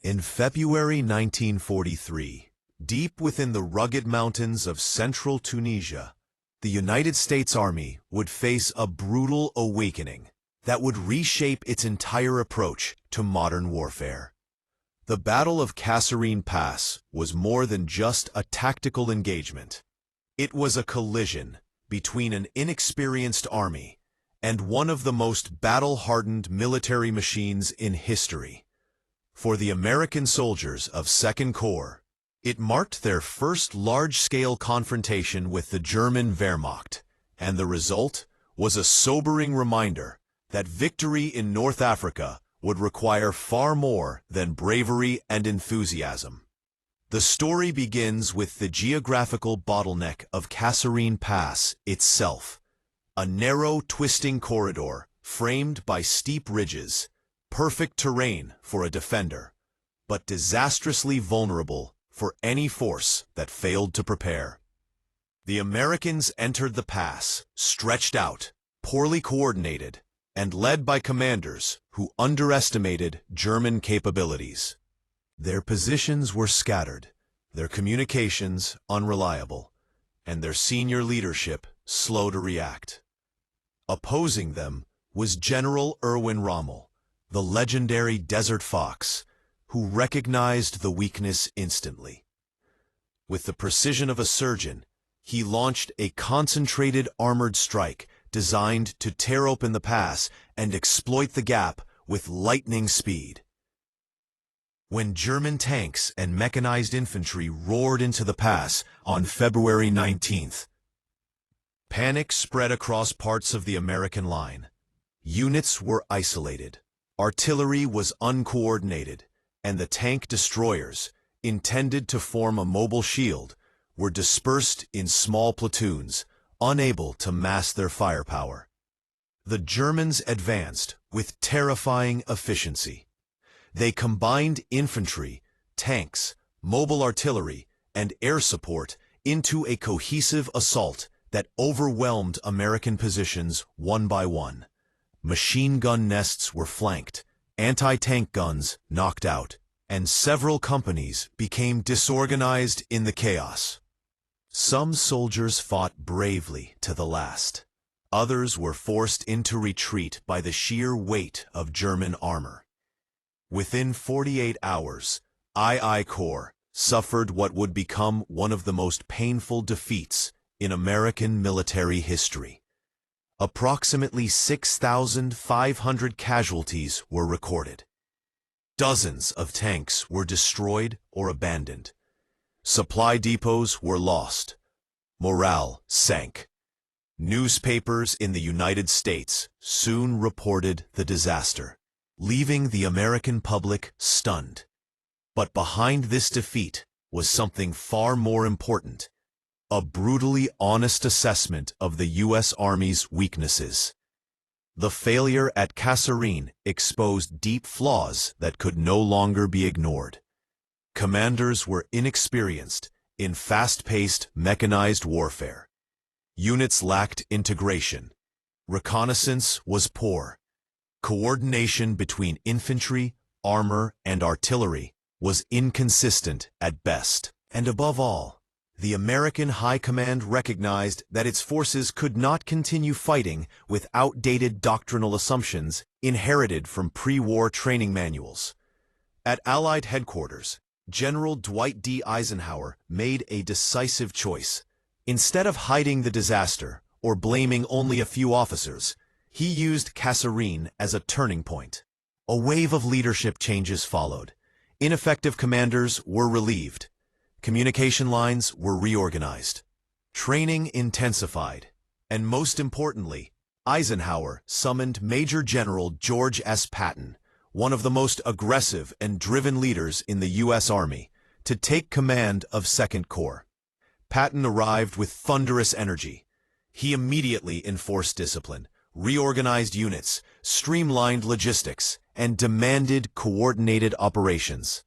In February 1943, deep within the rugged mountains of central Tunisia, the United States Army would face a brutal awakening that would reshape its entire approach to modern warfare. The Battle of Kasserine Pass was more than just a tactical engagement. It was a collision between an inexperienced army and one of the most battle-hardened military machines in history. For the American soldiers of 2nd Corps, it marked their first large-scale confrontation with the German Wehrmacht, and the result was a sobering reminder that victory in North Africa would require far more than bravery and enthusiasm. The story begins with the geographical bottleneck of Kasserine Pass itself, a narrow, twisting corridor framed by steep ridges, perfect terrain for a defender, but disastrously vulnerable for any force that failed to prepare. The Americans entered the pass, stretched out, poorly coordinated, and led by commanders who underestimated German capabilities. Their positions were scattered, their communications unreliable, and their senior leadership slow to react. Opposing them was General Erwin Rommel, the legendary Desert Fox, who recognized the weakness instantly. With the precision of a surgeon, he launched a concentrated armored strike designed to tear open the pass and exploit the gap with lightning speed. When German tanks and mechanized infantry roared into the pass on February 19th, panic spread across parts of the American line. Units were isolated, artillery was uncoordinated, and the tank destroyers, intended to form a mobile shield, were dispersed in small platoons, unable to mass their firepower. The Germans advanced with terrifying efficiency. They combined infantry, tanks, mobile artillery, and air support into a cohesive assault that overwhelmed American positions one by one. Machine gun nests were flanked, anti-tank guns knocked out, and several companies became disorganized in the chaos. Some soldiers fought bravely to the last. Others were forced into retreat by the sheer weight of German armor. Within 48 hours, II Corps suffered what would become one of the most painful defeats in American military history. Approximately 6,500 casualties were recorded. Dozens of tanks were destroyed or abandoned. Supply depots were lost. Morale sank. Newspapers in the United States soon reported the disaster, leaving the American public stunned. But behind this defeat was something far more important: a brutally honest assessment of the U.S. Army's weaknesses. The failure at Kasserine exposed deep flaws that could no longer be ignored. Commanders were inexperienced in fast-paced mechanized warfare. Units lacked integration. Reconnaissance was poor. Coordination between infantry, armor, and artillery was inconsistent at best. And above all, the American High Command recognized that its forces could not continue fighting with outdated doctrinal assumptions inherited from pre-war training manuals. At Allied headquarters, General Dwight D. Eisenhower made a decisive choice. Instead of hiding the disaster or blaming only a few officers, he used Kasserine as a turning point. A wave of leadership changes followed. Ineffective commanders were relieved. Communication lines were reorganized. Training intensified. And most importantly, Eisenhower summoned Major General George S. Patton, one of the most aggressive and driven leaders in the U.S. Army, to take command of 2nd Corps. Patton arrived with thunderous energy. He immediately enforced discipline, reorganized units, streamlined logistics, and demanded coordinated operations.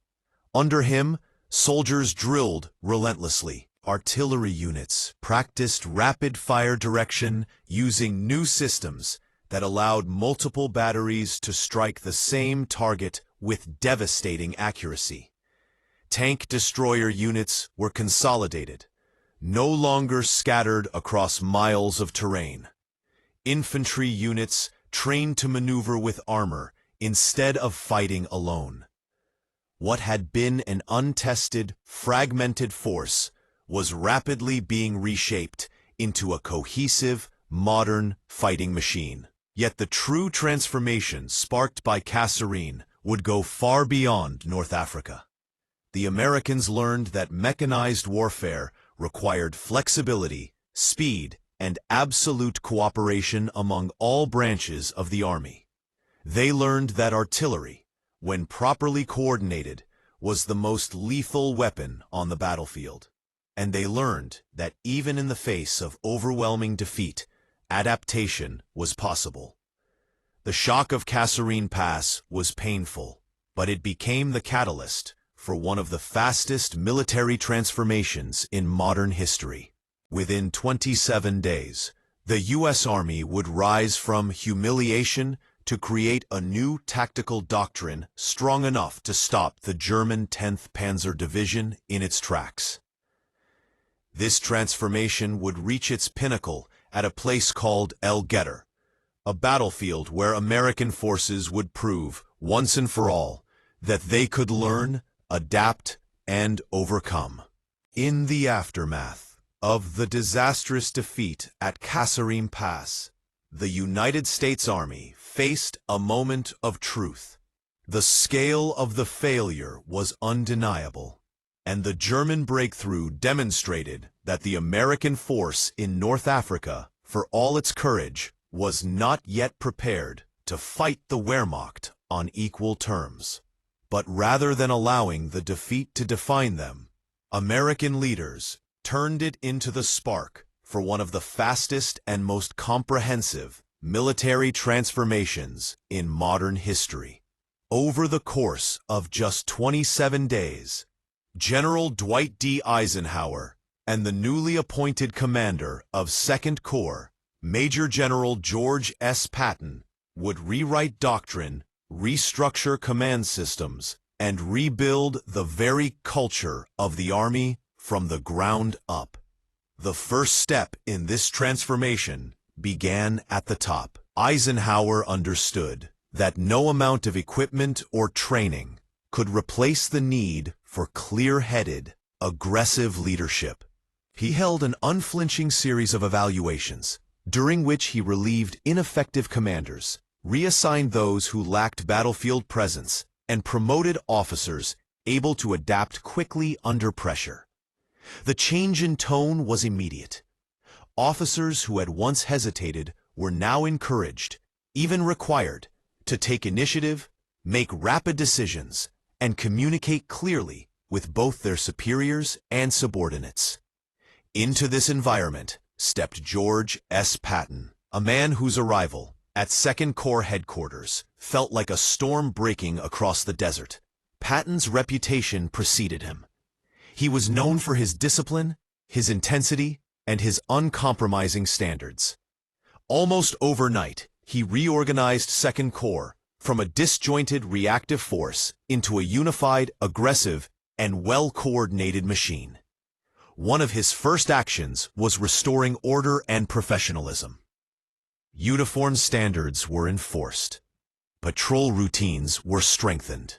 Under him, soldiers drilled relentlessly. Artillery units practiced rapid-fire direction using new systems that allowed multiple batteries to strike the same target with devastating accuracy. Tank destroyer units were consolidated, no longer scattered across miles of terrain. Infantry units trained to maneuver with armor instead of fighting alone. What had been an untested, fragmented force was rapidly being reshaped into a cohesive, modern fighting machine. Yet the true transformation sparked by Kasserine would go far beyond North Africa. The Americans learned that mechanized warfare required flexibility, speed, and absolute cooperation among all branches of the army. They learned that artillery, when properly coordinated, was the most lethal weapon on the battlefield. And they learned that even in the face of overwhelming defeat, adaptation was possible. The shock of Kasserine Pass was painful, but it became the catalyst for one of the fastest military transformations in modern history. Within 27 days, the U.S. Army would rise from humiliation to create a new tactical doctrine strong enough to stop the German 10th Panzer Division in its tracks. This transformation would reach its pinnacle at a place called El Getter, a battlefield where American forces would prove, once and for all, that they could learn, adapt, and overcome. In the aftermath of the disastrous defeat at Kasserine Pass, the United States Army faced a moment of truth. The scale of the failure was undeniable, and the German breakthrough demonstrated that the American force in North Africa, for all its courage, was not yet prepared to fight the Wehrmacht on equal terms. But rather than allowing the defeat to define them, American leaders turned it into the spark for one of the fastest and most comprehensive military transformations in modern history. Over the course of just 27 days, General Dwight D. Eisenhower and the newly appointed commander of 2nd Corps, Major General George S. Patton, would rewrite doctrine, restructure command systems, and rebuild the very culture of the Army from the ground up. The first step in this transformation began at the top. Eisenhower understood that no amount of equipment or training could replace the need for clear-headed, aggressive leadership. He held an unflinching series of evaluations, during which he relieved ineffective commanders, reassigned those who lacked battlefield presence, and promoted officers able to adapt quickly under pressure. The change in tone was immediate. Officers who had once hesitated were now encouraged, even required, to take initiative, make rapid decisions, and communicate clearly with both their superiors and subordinates. Into this environment stepped George S. Patton, a man whose arrival at 2nd Corps headquarters felt like a storm breaking across the desert. Patton's reputation preceded him. He was known for his discipline, his intensity, and his uncompromising standards. Almost overnight, he reorganized 2nd Corps from a disjointed reactive force into a unified, aggressive, and well-coordinated machine. One of his first actions was restoring order and professionalism. Uniform standards were enforced. Patrol routines were strengthened.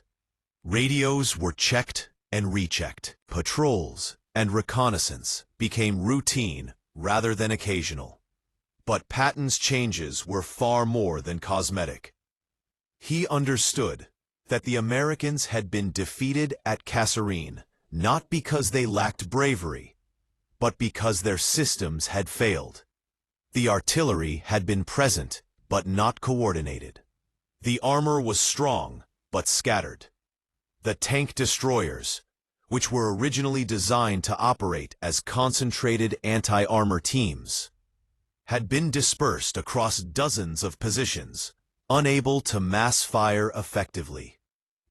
Radios were checked and rechecked. Patrols and reconnaissance became routine rather than occasional. But Patton's changes were far more than cosmetic. He understood that the Americans had been defeated at Kasserine not because they lacked bravery, but because their systems had failed. The artillery had been present, but not coordinated. The armor was strong, but scattered. The tank destroyers, which were originally designed to operate as concentrated anti-armor teams, had been dispersed across dozens of positions, unable to mass fire effectively.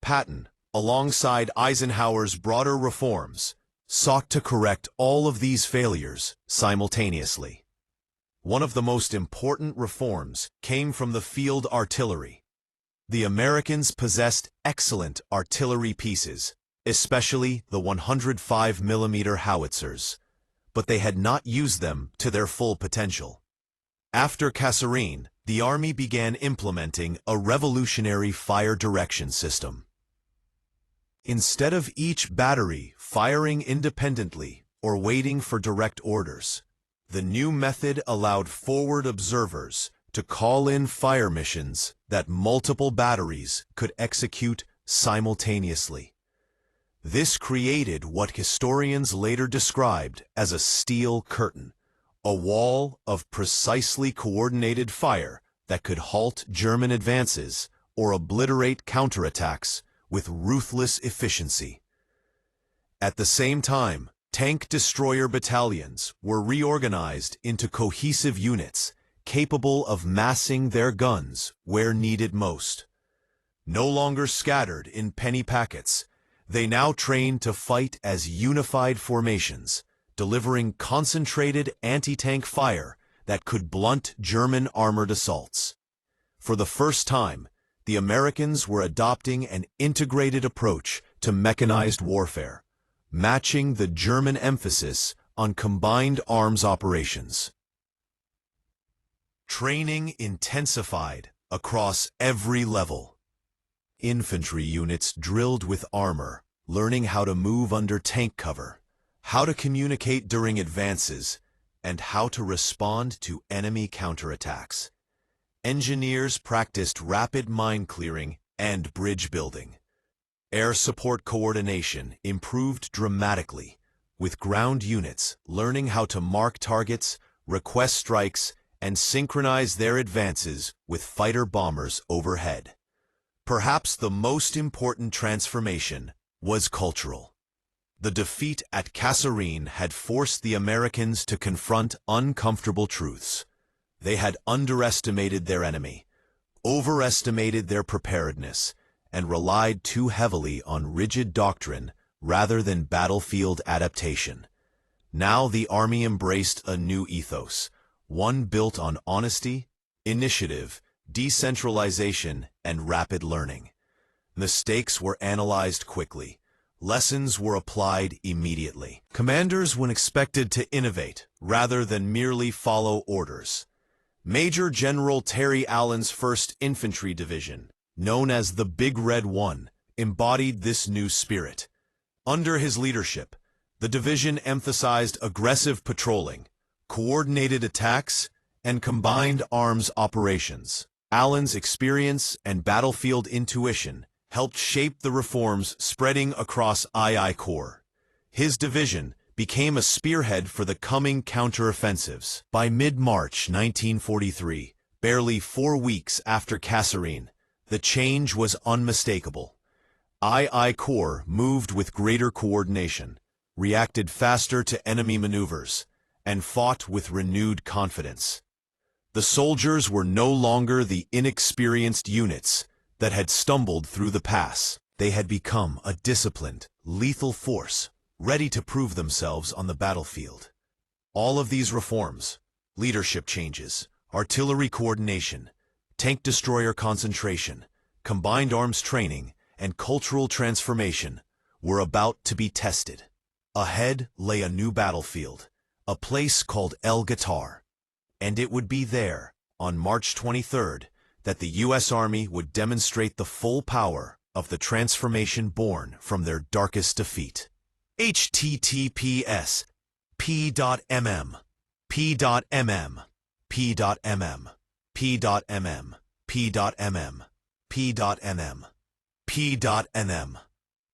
Patton, alongside Eisenhower's broader reforms, sought to correct all of these failures simultaneously. One of the most important reforms came from the field artillery. The Americans possessed excellent artillery pieces, especially the 105mm howitzers, but they had not used them to their full potential. After Kasserine, the Army began implementing a revolutionary fire direction system. Instead of each battery firing independently or waiting for direct orders, the new method allowed forward observers to call in fire missions that multiple batteries could execute simultaneously. This created what historians later described as a steel curtain, a wall of precisely coordinated fire that could halt German advances or obliterate counterattacks with ruthless efficiency. At the same time, tank destroyer battalions were reorganized into cohesive units capable of massing their guns where needed most. No longer scattered in penny packets, they now trained to fight as unified formations, delivering concentrated anti-tank fire that could blunt German armored assaults. For the first time, the Americans were adopting an integrated approach to mechanized warfare, matching the German emphasis on combined arms operations. Training intensified across every level. Infantry units drilled with armor, learning how to move under tank cover, how to communicate during advances, and how to respond to enemy counterattacks. Engineers practiced rapid mine clearing and bridge building. Air support coordination improved dramatically, with ground units learning how to mark targets, request strikes, and synchronize their advances with fighter bombers overhead. Perhaps the most important transformation was cultural. The defeat at Kasserine had forced the Americans to confront uncomfortable truths. They had underestimated their enemy, overestimated their preparedness, and relied too heavily on rigid doctrine rather than battlefield adaptation. Now the Army embraced a new ethos, one built on honesty, initiative, decentralization, and rapid learning. Mistakes were analyzed quickly. Lessons were applied immediately. Commanders were expected to innovate rather than merely follow orders. Major General Terry Allen's 1st Infantry Division, known as the Big Red One, embodied this new spirit. Under his leadership, the division emphasized aggressive patrolling, coordinated attacks, and combined arms operations. Allen's experience and battlefield intuition helped shape the reforms spreading across II Corps. His division became a spearhead for the coming counteroffensives. By mid-March 1943, barely 4 weeks after Kasserine, the change was unmistakable. II Corps moved with greater coordination, reacted faster to enemy maneuvers, and fought with renewed confidence. The soldiers were no longer the inexperienced units that had stumbled through the pass. They had become a disciplined, lethal force, ready to prove themselves on the battlefield. All of these reforms, leadership changes, artillery coordination, tank destroyer concentration, combined arms training, and cultural transformation, were about to be tested. Ahead lay a new battlefield, a place called El Guitar, and it would be there, on March 23rd, that the U.S. Army would demonstrate the full power of the transformation born from their darkest defeat. https p.mm p.mm p.mm p.mm p.mm p.nm p.nm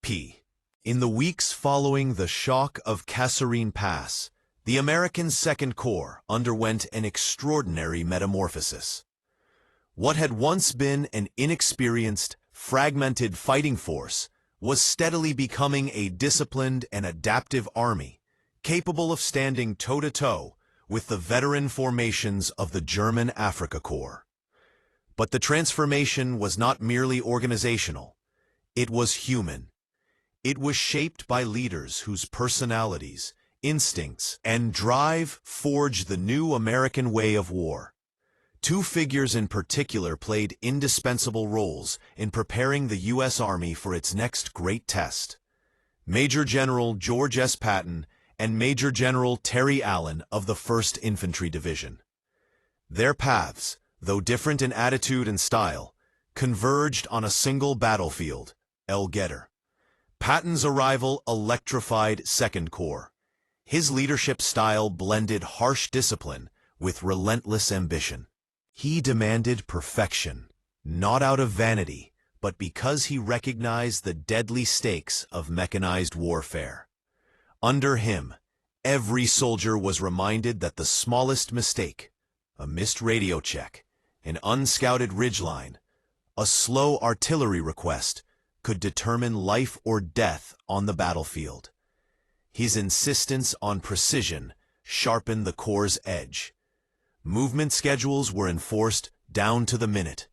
p. In the weeks following the shock of Kasserine Pass, the American 2nd Corps underwent an extraordinary metamorphosis. What had once been an inexperienced, fragmented fighting force was steadily becoming a disciplined and adaptive army, capable of standing toe-to-toe with the veteran formations of the German Afrika Korps. But the transformation was not merely organizational. It was human. It was shaped by leaders whose personalities, instincts, and drive forged the new American way of war. Two figures in particular played indispensable roles in preparing the U.S. Army for its next great test: Major General George S. Patton and Major General Terry Allen of the 1st Infantry Division. Their paths, though different in attitude and style, converged on a single battlefield, El Gueter. Patton's arrival electrified 2nd Corps. His leadership style blended harsh discipline with relentless ambition. He demanded perfection, not out of vanity, but because he recognized the deadly stakes of mechanized warfare. Under him, every soldier was reminded that the smallest mistake, a missed radio check, an unscouted ridgeline, a slow artillery request, could determine life or death on the battlefield. His insistence on precision sharpened the Corps' edge. Movement schedules were enforced down to the minute.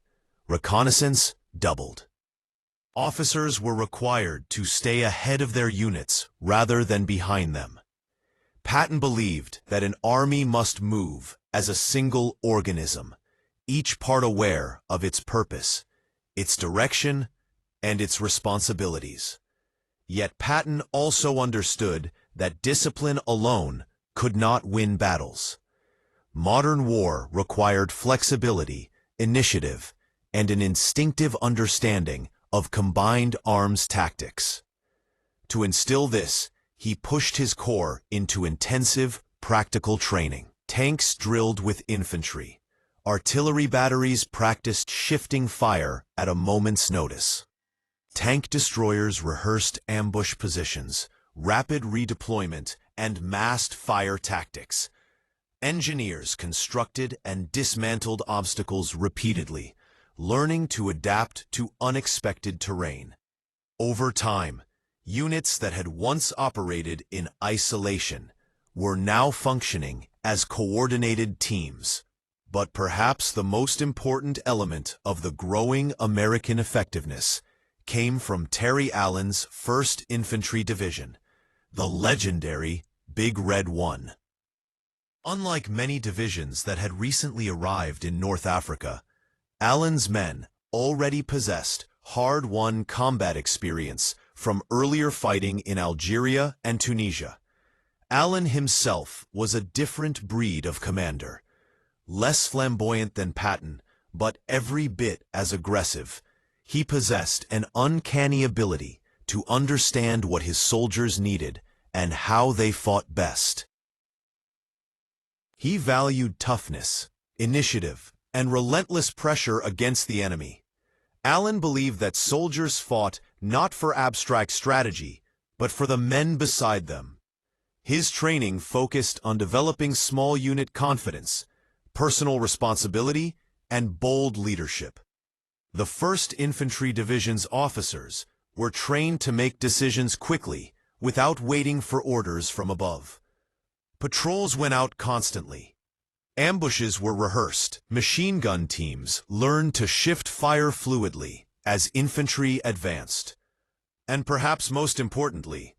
Reconnaissance doubled. Officers were required to stay ahead of their units rather than behind them. Patton believed that an army must move as a single organism, each part aware of its purpose, its direction, and its responsibilities. Yet Patton also understood that discipline alone could not win battles. Modern war required flexibility, initiative, and an instinctive understanding of combined arms tactics. To instill this, he pushed his corps into intensive, practical training. Tanks drilled with infantry. Artillery batteries practiced shifting fire at a moment's notice. Tank destroyers rehearsed ambush positions, rapid redeployment, and massed fire tactics. Engineers constructed and dismantled obstacles repeatedly, learning to adapt to unexpected terrain. Over time, units that had once operated in isolation were now functioning as coordinated teams. But perhaps the most important element of the growing American effectiveness came from Terry Allen's 1st Infantry Division, the legendary Big Red One. Unlike many divisions that had recently arrived in North Africa, Allen's men already possessed hard-won combat experience from earlier fighting in Algeria and Tunisia. Allen himself was a different breed of commander, less flamboyant than Patton, but every bit as aggressive. He possessed an uncanny ability to understand what his soldiers needed and how they fought best. He valued toughness, initiative, and relentless pressure against the enemy. Allen believed that soldiers fought not for abstract strategy, but for the men beside them. His training focused on developing small unit confidence, personal responsibility, and bold leadership. The 1st Infantry Division's officers were trained to make decisions quickly, without waiting for orders from above. Patrols went out constantly. Ambushes were rehearsed. Machine gun teams learned to shift fire fluidly as infantry advanced. And perhaps most importantly,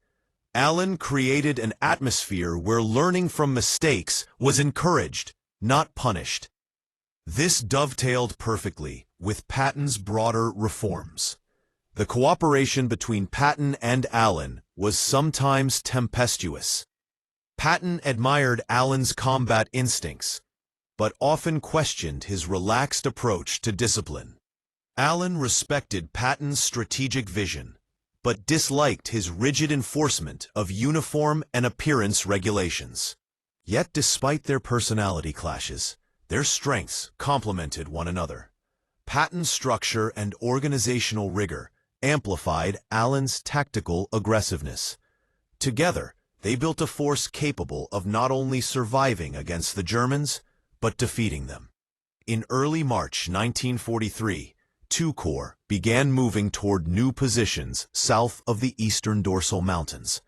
Allen created an atmosphere where learning from mistakes was encouraged, not punished. This dovetailed perfectly with Patton's broader reforms. The cooperation between Patton and Allen was sometimes tempestuous. Patton admired Allen's combat instincts, but often questioned his relaxed approach to discipline. Allen respected Patton's strategic vision, but disliked his rigid enforcement of uniform and appearance regulations. Yet despite their personality clashes, their strengths complemented one another. Patton's structure and organizational rigor amplified Allen's tactical aggressiveness. Together, they built a force capable of not only surviving against the Germans, but defeating them. In early March 1943, 2 Corps began moving toward new positions south of the eastern Dorsal Mountains.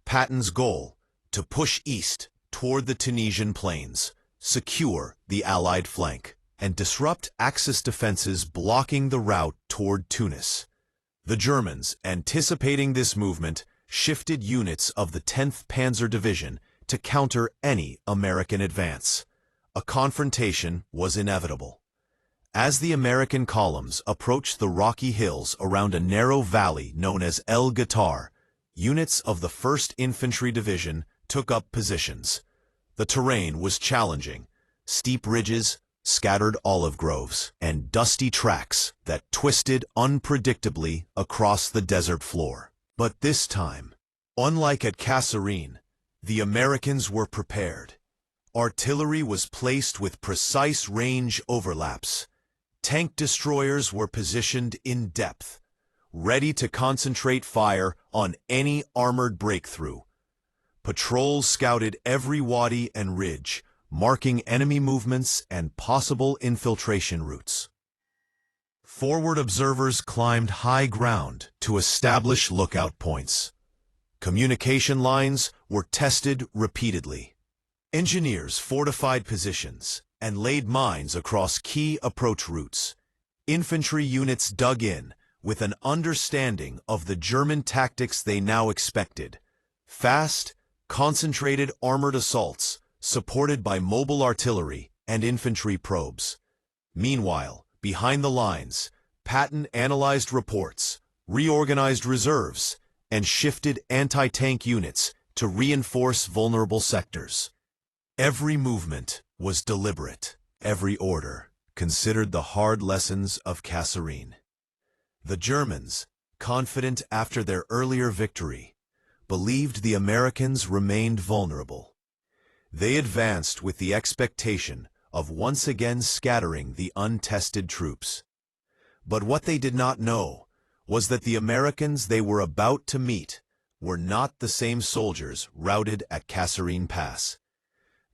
Patton's goal, to push east toward the Tunisian plains, secure the Allied flank, and disrupt Axis defenses blocking the route toward Tunis. The Germans, anticipating this movement, shifted units of the 10th Panzer Division to counter any American advance. a confrontation was inevitable. As the American columns approached the rocky hills around a narrow valley known as El Guitar, units of the 1st Infantry Division took up positions. The terrain was challenging: steep ridges, scattered olive groves, and dusty tracks that twisted unpredictably across the desert floor. But this time, unlike at Kasserine, the Americans were prepared. Artillery was placed with precise range overlaps. Tank destroyers were positioned in depth, ready to concentrate fire on any armored breakthrough. Patrols scouted every wadi and ridge, marking enemy movements and possible infiltration routes. Forward observers climbed high ground to establish lookout points. Communication lines were tested repeatedly. Engineers fortified positions and laid mines across key approach routes. Infantry units dug in with an understanding of the German tactics they now expected: fast, concentrated armored assaults supported by mobile artillery and infantry probes. Meanwhile, behind the lines, Patton analyzed reports, reorganized reserves, and shifted anti-tank units to reinforce vulnerable sectors. Every movement was deliberate. Every order considered the hard lessons of Kasserine. The Germans, confident after their earlier victory, believed the Americans remained vulnerable. They advanced with the expectation of once again scattering the untested troops. But what they did not know was that the Americans they were about to meet were not the same soldiers routed at Kasserine Pass.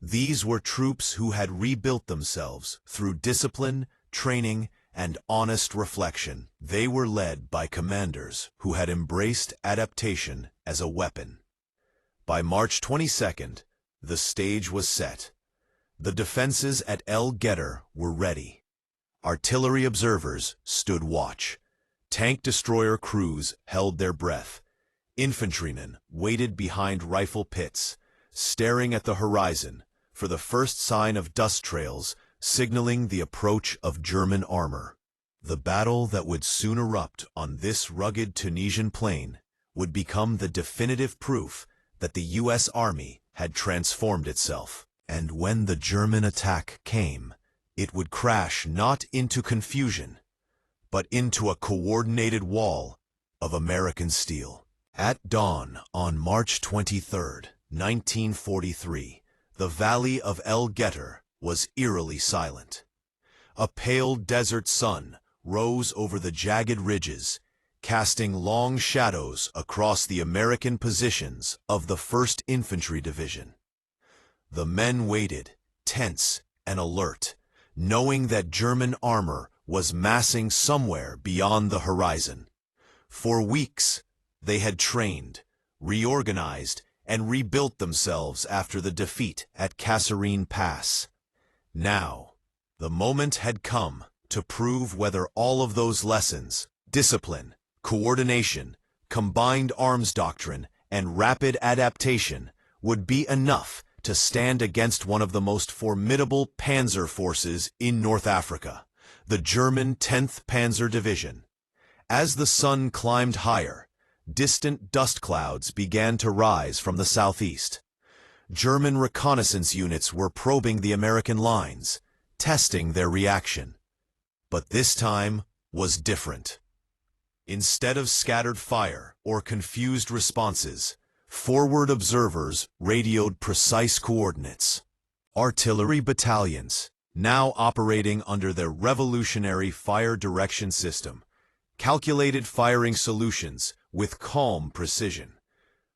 These were troops who had rebuilt themselves through discipline, training, and honest reflection. They were led by commanders who had embraced adaptation as a weapon. By March 22nd, the stage was set. The defenses at El Guitar were ready. Artillery observers stood watch. Tank destroyer crews held their breath. Infantrymen waited behind rifle pits, staring at the horizon for the first sign of dust trails signaling the approach of German armor. The battle that would soon erupt on this rugged Tunisian plain would become the definitive proof that the U.S. Army had transformed itself. And when the German attack came, it would crash not into confusion, but into a coordinated wall of American steel. At dawn on March 23, 1943, the valley of El Guitar was eerily silent. A pale desert sun rose over the jagged ridges, casting long shadows across the American positions of the 1st Infantry Division. The men waited, tense and alert, knowing that German armor was massing somewhere beyond the horizon. For weeks, they had trained, reorganized, and rebuilt themselves after the defeat at Kasserine Pass. Now, the moment had come to prove whether all of those lessons, discipline, coordination, combined arms doctrine, and rapid adaptation, would be enough to stand against one of the most formidable panzer forces in North Africa, the German 10th Panzer Division. As the sun climbed higher, distant dust clouds began to rise from the southeast. German reconnaissance units were probing the American lines, testing their reaction. But this time was different. Instead of scattered fire or confused responses, forward observers radioed precise coordinates. Artillery battalions, now operating under their revolutionary fire direction system, calculated firing solutions with calm precision.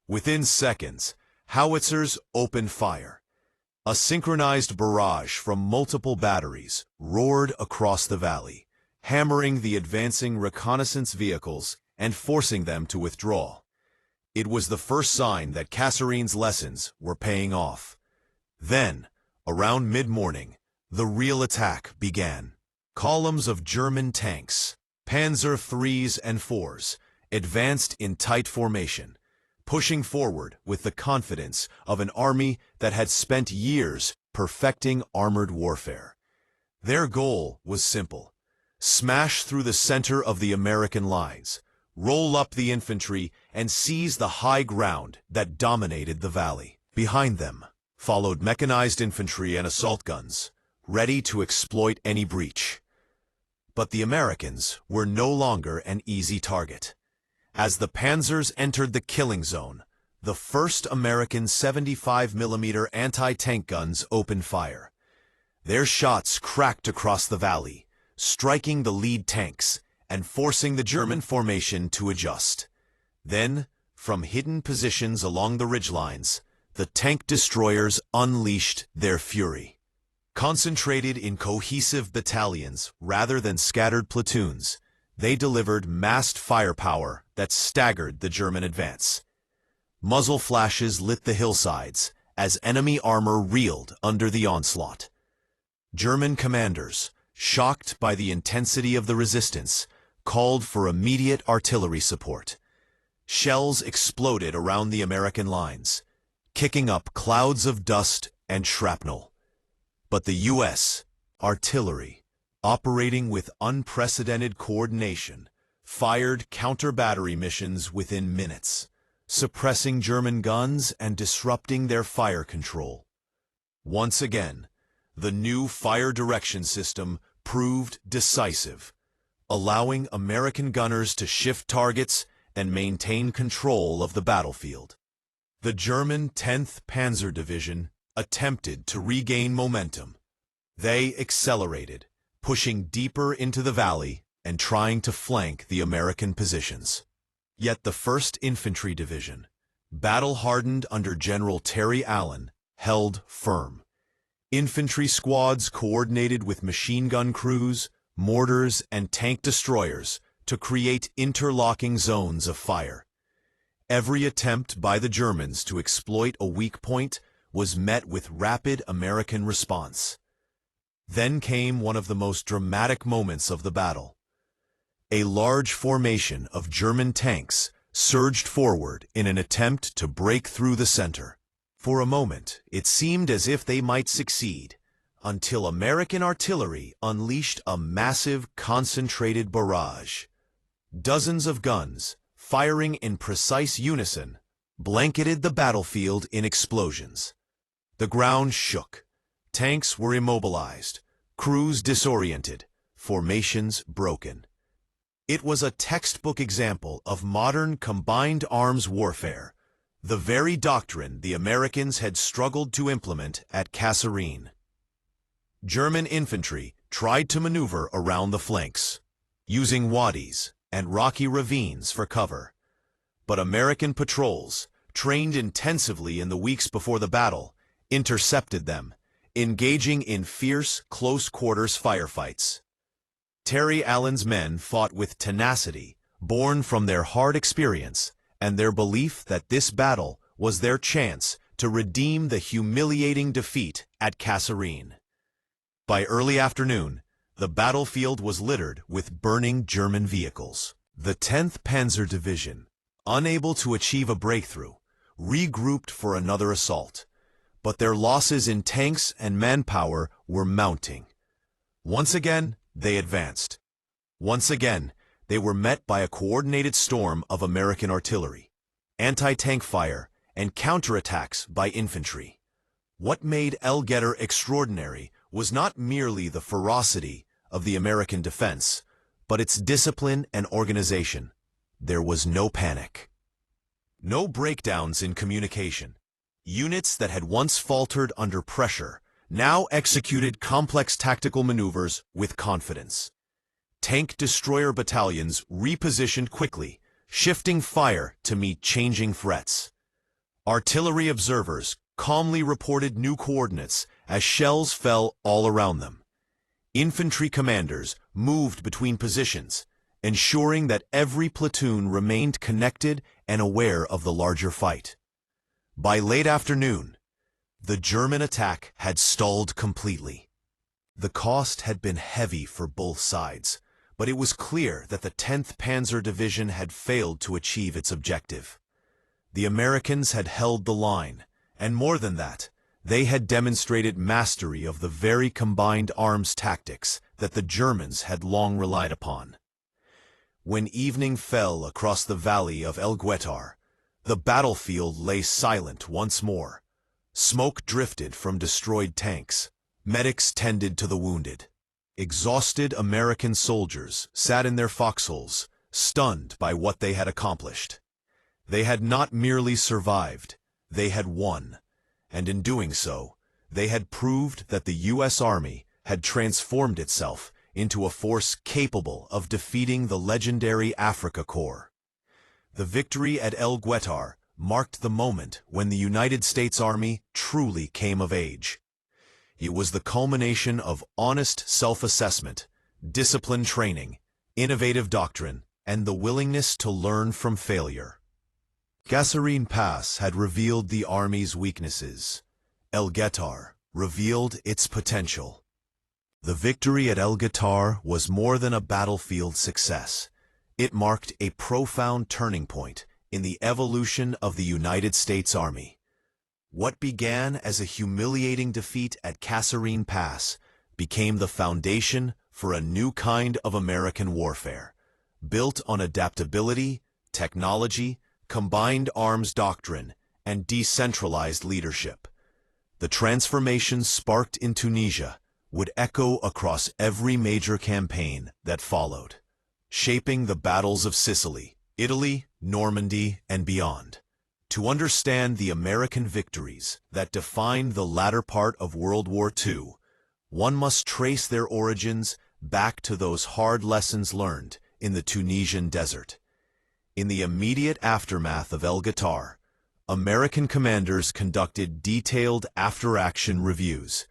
Within seconds, howitzers opened fire. A synchronized barrage from multiple batteries roared across the valley, hammering the advancing reconnaissance vehicles and forcing them to withdraw. It was the first sign that Kasserine's lessons were paying off. Then, around mid-morning, the real attack began. Columns of German tanks, Panzer IIIs and IVs, advanced in tight formation, pushing forward with the confidence of an army that had spent years perfecting armored warfare. Their goal was simple: smash through the center of the American lines, roll up the infantry, and seize the high ground that dominated the valley. Behind them followed mechanized infantry and assault guns, ready to exploit any breach. But the Americans were no longer an easy target. As the panzers entered the killing zone, the first American 75mm anti-tank guns opened fire. Their shots cracked across the valley, striking the lead tanks and forcing the German formation to adjust. Then, from hidden positions along the ridgelines, the tank destroyers unleashed their fury. Concentrated in cohesive battalions rather than scattered platoons, they delivered massed firepower that staggered the German advance. Muzzle flashes lit the hillsides as enemy armor reeled under the onslaught. German commanders, shocked by the intensity of the resistance, called for immediate artillery support. Shells exploded around the American lines, kicking up clouds of dust and shrapnel. But the U.S. artillery, operating with unprecedented coordination, fired counter-battery missions within minutes, suppressing German guns and disrupting their fire control. Once again, the new fire direction system proved decisive, allowing American gunners to shift targets and maintain control of the battlefield. The German 10th Panzer Division attempted to regain momentum. They accelerated, pushing deeper into the valley and trying to flank the American positions. Yet the 1st Infantry Division, battle-hardened under General Terry Allen, held firm. Infantry squads coordinated with machine gun crews, mortars, and tank destroyers to create interlocking zones of fire. Every attempt by the Germans to exploit a weak point was met with rapid American response. Then came one of the most dramatic moments of the battle. A large formation of German tanks surged forward in an attempt to break through the center. For a moment, it seemed as if they might succeed, until American artillery unleashed a massive, concentrated barrage. Dozens of guns, firing in precise unison, blanketed the battlefield in explosions. The ground shook. Tanks were immobilized, crews disoriented, formations broken. It was a textbook example of modern combined arms warfare, the very doctrine the Americans had struggled to implement at Kasserine. German infantry tried to maneuver around the flanks, using wadis and rocky ravines for cover. But American patrols, trained intensively in the weeks before the battle, intercepted them, engaging in fierce, close-quarters firefights. Terry Allen's men fought with tenacity, born from their hard experience and their belief that this battle was their chance to redeem the humiliating defeat at Kasserine. By early afternoon, the battlefield was littered with burning German vehicles. The 10th Panzer Division, unable to achieve a breakthrough, regrouped for another assault. But their losses in tanks and manpower were mounting. Once again, they advanced. Once again, they were met by a coordinated storm of American artillery, anti-tank fire, and counterattacks by infantry. What made El Getter extraordinary was not merely the ferocity of the American defense, but its discipline and organization. There was no panic. No breakdowns in communication. Units that had once faltered under pressure now executed complex tactical maneuvers with confidence. Tank destroyer battalions repositioned quickly, shifting fire to meet changing threats. Artillery observers calmly reported new coordinates as shells fell all around them. Infantry commanders moved between positions, ensuring that every platoon remained connected and aware of the larger fight. By late afternoon, the German attack had stalled completely. The cost had been heavy for both sides, but it was clear that the 10th Panzer Division had failed to achieve its objective. The Americans had held the line, and more than that, They had demonstrated mastery of the very combined arms tactics that the Germans had long relied upon. When evening fell across the valley of El Guetar, the battlefield lay silent once more. Smoke drifted from destroyed tanks. Medics tended to the wounded. Exhausted American soldiers sat in their foxholes, stunned by what they had accomplished. They had not merely survived, they had won. And in doing so, they had proved that the U.S. Army had transformed itself into a force capable of defeating the legendary Afrika Korps. The victory at El Guetar marked the moment when the United States Army truly came of age. It was the culmination of honest self-assessment, disciplined training, innovative doctrine, and the willingness to learn from failure. Kasserine Pass had revealed the Army's weaknesses. El Guetar revealed its potential. The victory at El Guetar was more than a battlefield success. It marked a profound turning point in the evolution of the United States Army. What began as a humiliating defeat at Kasserine Pass became the foundation for a new kind of American warfare, built on adaptability, technology, combined arms doctrine, and decentralized leadership. The transformations sparked in Tunisia would echo across every major campaign that followed, shaping the battles of Sicily, Italy, Normandy, and beyond. To understand the American victories that defined the latter part of World War II, one must trace their origins back to those hard lessons learned in the Tunisian desert. In the immediate aftermath of El Guetar, American commanders conducted detailed after-action reviews.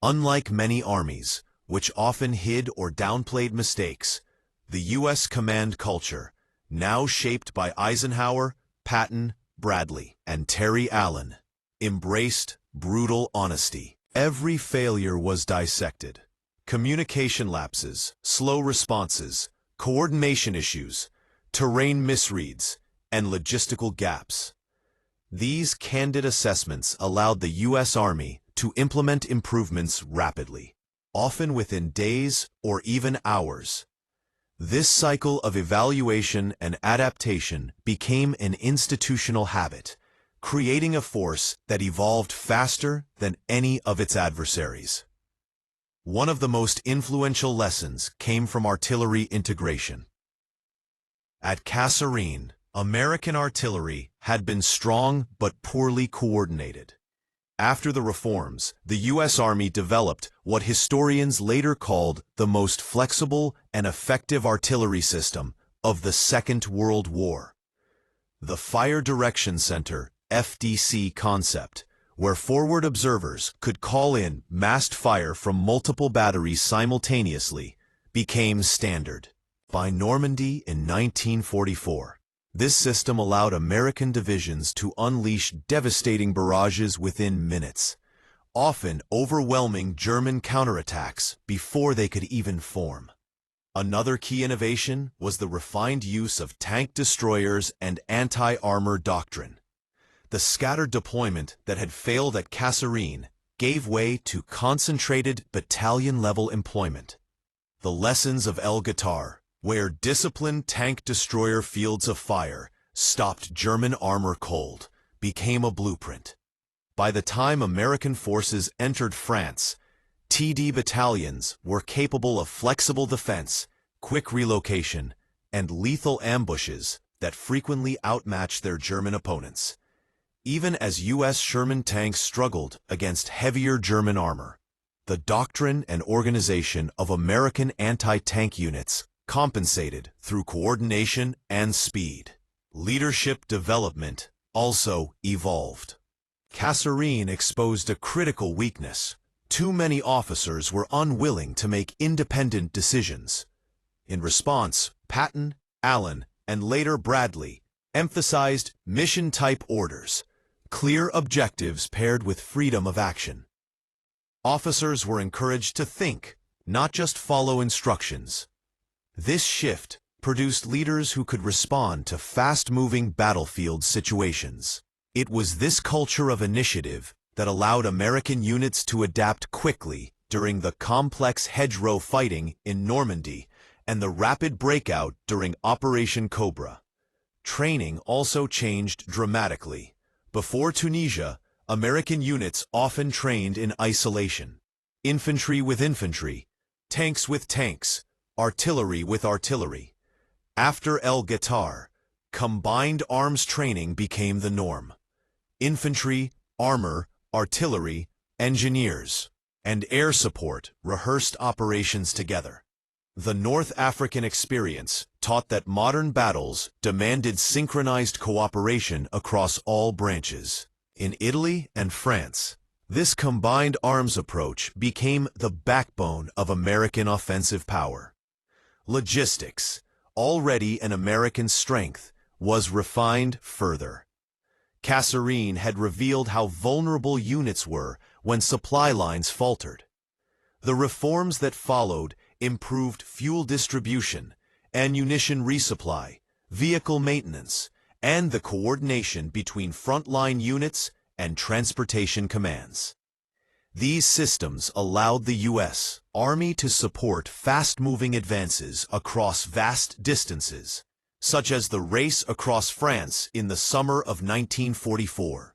Unlike many armies, which often hid or downplayed mistakes, the U.S. command culture, now shaped by Eisenhower, Patton, Bradley, and Terry Allen, embraced brutal honesty. Every failure was dissected. Communication lapses, slow responses, coordination issues, terrain misreads, and logistical gaps. These candid assessments allowed the U.S. Army to implement improvements rapidly, often within days or even hours. This cycle of evaluation and adaptation became an institutional habit, creating a force that evolved faster than any of its adversaries. One of the most influential lessons came from artillery integration. At Kasserine, American artillery had been strong but poorly coordinated. After the reforms, the U.S. Army developed what historians later called the most flexible and effective artillery system of the Second World War. The Fire Direction Center (FDC) concept, where forward observers could call in massed fire from multiple batteries simultaneously, became standard. By Normandy in 1944, this system allowed American divisions to unleash devastating barrages within minutes, often overwhelming German counterattacks before they could even form. Another key innovation was the refined use of tank destroyers and anti-armor doctrine. The scattered deployment that had failed at Kasserine gave way to concentrated battalion-level employment. The lessons of El Guetar, where disciplined tank destroyer fields of fire stopped German armor cold, became a blueprint. By the time American forces entered France, TD battalions were capable of flexible defense, quick relocation, and lethal ambushes that frequently outmatched their German opponents. Even as U.S. Sherman tanks struggled against heavier German armor, the doctrine and organization of American anti-tank units compensated through coordination and speed. Leadership development also evolved. Kasserine exposed a critical weakness. Too many officers were unwilling to make independent decisions. In response, Patton, Allen, and later Bradley emphasized mission-type orders, clear objectives paired with freedom of action. Officers were encouraged to think, not just follow instructions. This shift produced leaders who could respond to fast-moving battlefield situations. It was this culture of initiative that allowed American units to adapt quickly during the complex hedgerow fighting in Normandy and the rapid breakout during Operation Cobra. Training also changed dramatically. Before Tunisia, American units often trained in isolation. Infantry with infantry, tanks with tanks, artillery with artillery. After El Guettar, combined arms training became the norm. Infantry, armor, artillery, engineers, and air support rehearsed operations together. The North African experience taught that modern battles demanded synchronized cooperation across all branches. In Italy and France, this combined arms approach became the backbone of American offensive power. Logistics, already an American strength, was refined further. Kasserine had revealed how vulnerable units were when supply lines faltered. The reforms that followed improved fuel distribution, ammunition resupply, vehicle maintenance, and the coordination between frontline units and transportation commands. These systems allowed the U.S. Army to support fast-moving advances across vast distances, such as the race across France in the summer of 1944.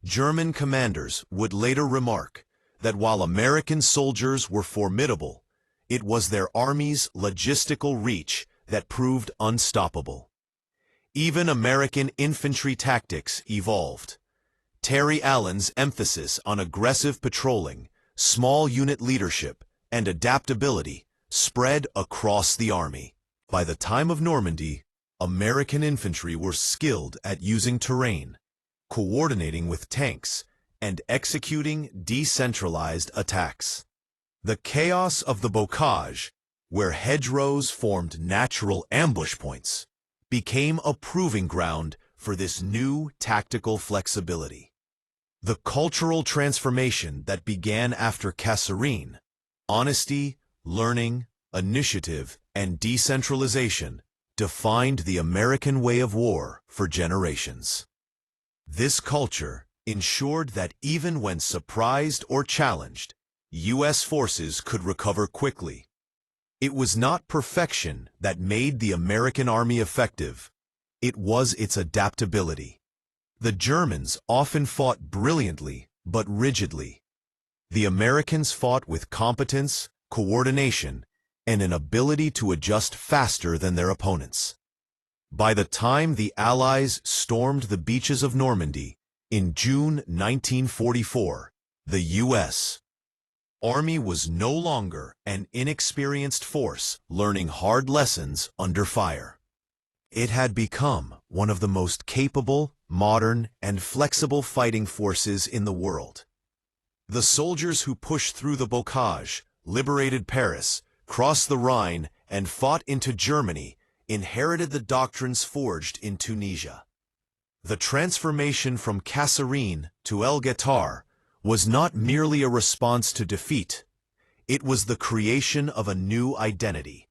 German commanders would later remark that while American soldiers were formidable, it was their army's logistical reach that proved unstoppable. Even American infantry tactics evolved. Terry Allen's emphasis on aggressive patrolling, small unit leadership, and adaptability spread across the Army. By the time of Normandy, American infantry were skilled at using terrain, coordinating with tanks, and executing decentralized attacks. The chaos of the bocage, where hedgerows formed natural ambush points, became a proving ground for this new tactical flexibility. The cultural transformation that began after Kasserine, honesty, learning, initiative, and decentralization, defined the American way of war for generations. This culture ensured that even when surprised or challenged, U.S. forces could recover quickly. It was not perfection that made the American Army effective. It was its adaptability. The Germans often fought brilliantly but rigidly. The Americans fought with competence, coordination, and an ability to adjust faster than their opponents. By the time the Allies stormed the beaches of Normandy in June 1944, the U.S. Army was no longer an inexperienced force learning hard lessons under fire. It had become one of the most capable, modern, and flexible fighting forces in the world. The soldiers who pushed through the bocage, liberated Paris, crossed the Rhine, and fought into Germany inherited the doctrines forged in Tunisia. The transformation from Kasserine to El Guettar was not merely a response to defeat. It was the creation of a new identity.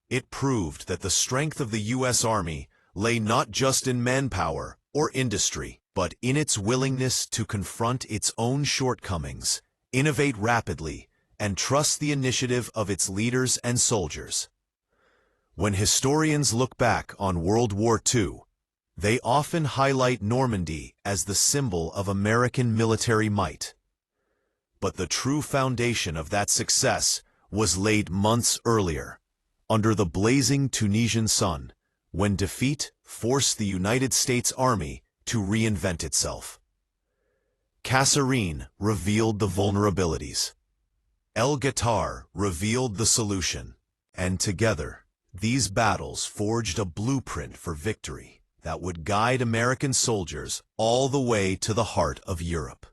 It proved that the strength of the U.S. Army lay not just in manpower or industry, but in its willingness to confront its own shortcomings, innovate rapidly, and trust the initiative of its leaders and soldiers. When historians look back on World War II, they often highlight Normandy as the symbol of American military might. But the true foundation of that success was laid months earlier, under the blazing Tunisian sun, when defeat forced the United States Army to reinvent itself. Kasserine revealed the vulnerabilities. El Guettar revealed the solution, and together, these battles forged a blueprint for victory that would guide American soldiers all the way to the heart of Europe.